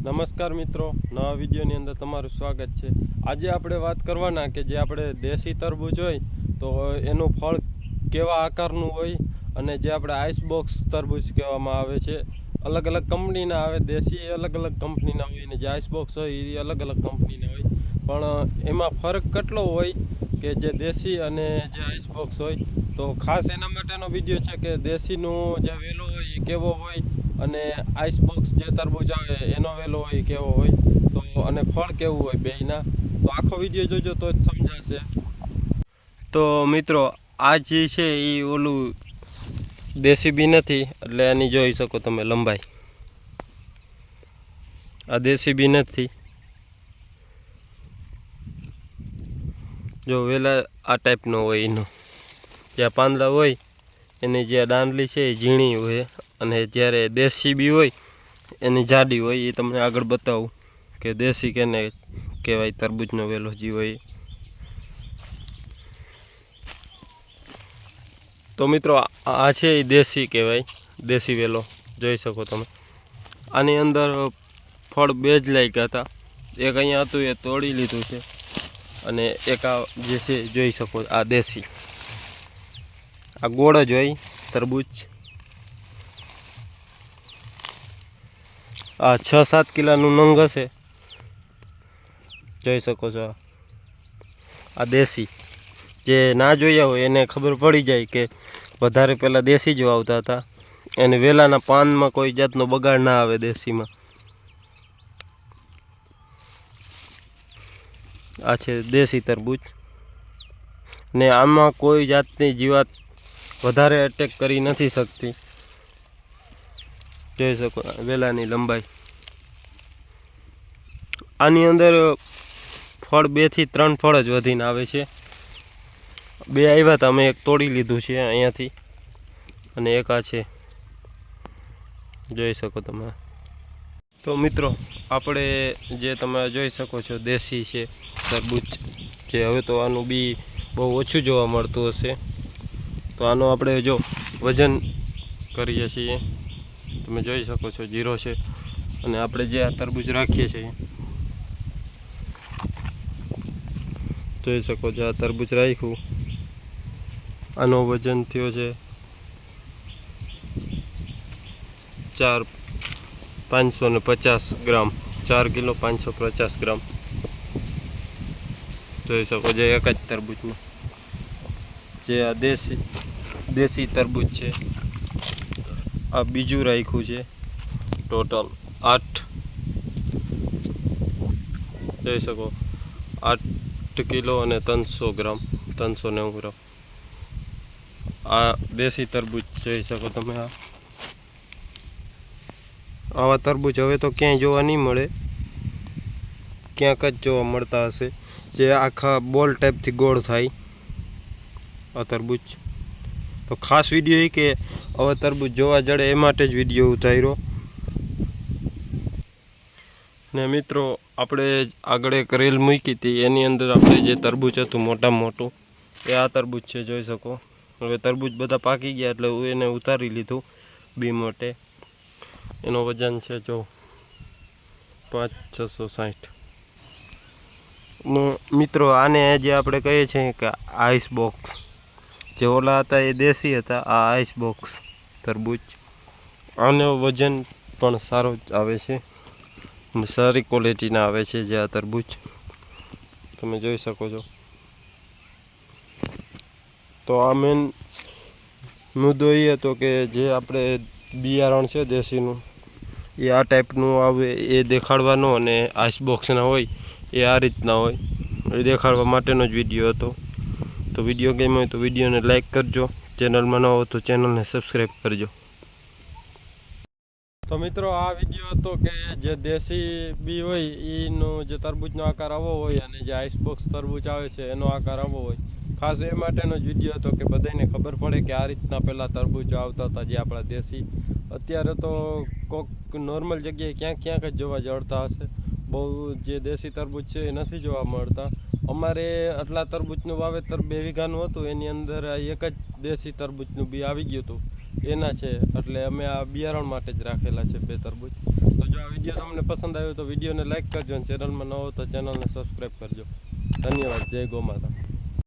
નમસ્કાર મિત્રો, નવા વિડીયોની અંદર તમારું સ્વાગત છે। આજે આપણે વાત કરવાના કે જે આપણે દેશી તરબૂચ હોય તો એનું ફળ કેવા આકારનું હોય અને જે આપણે આઈસ બોક્સ તરબૂચ કહેવામાં આવે છે, અલગ અલગ કંપનીના આવે। દેશી અલગ અલગ કંપનીના હોય ને જે આઈસ બોક્સ હોય એ અલગ અલગ કંપનીના હોય, પણ એમાં ફરક કેટલો હોય કે જે દેશી અને જે આઈસ બોક્સ હોય। તો ખાસ એના માટેનો વિડીયો છે કે દેશીનું જે વેલો હોય એ કેવો હોય અને આઈસ બોક્સ જે તરબૂચ આવે એનો વેલો હોય કેવો હોય, તો અને ફળ કેવું હોય બેયના। તો આખો વિડીયો જોજો તો જ સમજાશે। તો મિત્રો આ જે છે એ ઓલું દેશી બી નથી, એટલે આની જોઈ શકો તમે લંબાઈ, આ દેશી બી નથી। જો વેલા આ ટાઈપનો હોય, એનો જ્યાં પાંદડા હોય એની જે દાંડલી છે એ ઝીણી હોય, અને જ્યારે દેશી બી હોય એની જાડી હોય। એ તમને આગળ બતાવું કે દેશી કેને કહેવાય, તરબૂચનો વેલો જે હોય। તો મિત્રો આ છે એ દેશી કહેવાય, દેશી વેલો જોઈ શકો તમે। આની અંદર ફળ બે જ લાગ્યા હતા, એક અહીંયા હતું એ તોડી લીધું છે, અને એક આ જે છે જોઈ શકો આ દેશી। આ ગોળ જ હોય તરબૂચ। આ 6-7 કિલોનું નંગ હશે, જોઈ શકો છો। આ દેશી જે ના જોયા હોય એને ખબર પડી જાય કે વધારે પહેલાં દેશી જ વાવતા હતા, એને વેલાના પાનમાં કોઈ જાતનો બગાડ ના આવે દેશીમાં। આ છે દેશી તરબૂચ, ને આમાં કોઈ જાતની જીવાત વધારે અટેક કરી નથી શકતી, જોઈ શકો વેલાની લંબાઈ। આની અંદર ફળ 2 થી 3 ફળ જ વધીને આવે છે। 2 આવ્યા હતા, અમે એક તોડી લીધું છે અહીંયાથી, અને એક આ છે, જોઈ શકો તમે। તો મિત્રો આપણે જે તમે જોઈ શકો છો દેશી છે તરબૂચ, જે હવે તો આનું બી બહુ ઓછું જોવા મળતું હશે। તો આનો આપણે જો વજન કરીએ છીએ, તમે જોઈ શકો છો 0 છે, અને આપણે જે આ તરબૂચ રાખીએ છીએ જોઈ શકો છો। આ તરબૂચ રાખ્યું, આનો વજન થયો છે 550 ગ્રામ, 4 કિલો 550 ગ્રામ, જોઈ શકો છો એક જ તરબૂચમાં। જે આ દેશી તરબૂચ છે, આ બીજું રાખ્યું છે, ટોટલ 8, જોઈ શકો 8 કિલો અને 300 ગ્રામ, 390 ગ્રામ આ દેશી તરબૂચ જોઈ શકો તમે। આવા તરબૂચ હવે તો ક્યાંય જોવા નહીં મળે, ક્યાંક જ જોવા મળતા હશે, જે આખા બોલ ટાઈપથી ગોળ થાય આ તરબૂચ। તો ખાસ વિડીયો એ કે આવા તરબૂચ જોવા જડે એ માટે જ વિડીયો ઉતાર્યો। ને મિત્રો આપણે આગળ એક રેલ મૂકી હતી, એની અંદર આપણે જે તરબૂચ હતું મોટામાં મોટું એ આ તરબૂચ છે, જોઈ શકો। હવે તરબૂચ બધા પાકી ગયા એટલે એને ઉતારી લીધું બી મોટે। એનો વજન છે જો 5,660। મિત્રો આને જે આપણે કહીએ છીએ કે આઈસ બોક્સ, જે ઓલા હતા એ દેશી હતા, આ આઈસ બોક્સ તરબૂચ। આનો વજન પણ સારો જ આવે છે, અને સારી ક્વોલિટીના આવે છે જે આ તરબૂચ તમે જોઈ શકો છો। તો આ મેન મુદ્દો એ હતો કે જે આપણે બિયારણ છે દેશીનું એ આ ટાઈપનું આવે એ દેખાડવાનો, અને આઈસ બોક્સના હોય એ આ રીતના હોય એ દેખાડવા માટેનો જ વિડીયો હતો। તો વિડીયો ગમ્યો હોય તો વિડીયોને લાઈક કરજો, ચેનલમાં ન હો તો ચેનલને સબસ્ક્રાઈબ કરજો। તો મિત્રો આ વિડીયો હતો કે જે દેશી બી હોય એનો જે તરબૂચનો આકાર આવો હોય, અને જે આઈસ બોક્સ તરબૂચ આવે છે એનો આકાર આવો હોય। ખાસ એ માટેનો જ વિડીયો હતો કે બધાને ખબર પડે કે આ રીતના પહેલાં તરબૂચ આવતા હતા જે આપણા દેશી। અત્યારે તો કોક નોર્મલ જગ્યાએ ક્યાંક ક્યાંક જ જોવા જડતા હશે, બહુ જે દેશી તરબૂચ છે એ નથી જોવા મળતા। અમારે આટલા તરબૂચનું વાવેતર 2 વીઘાનું હતું, એની અંદર એક જ દેશી તરબૂચનું બી આવી ગયું હતું, એના છે, એટલે અમે આ બિયારણ માટે જ રાખેલા છે 2 તરબૂચ। તો જો આ વિડીયો વિડીયો તમને પસંદ આવ્યો તો વિડીયોને લાઈક કરજો અને ચેનલમાં ન હો તો ચેનલને સબસ્ક્રાઈબ કરજો. ધન્યવાદ. જય ગૌ માતા.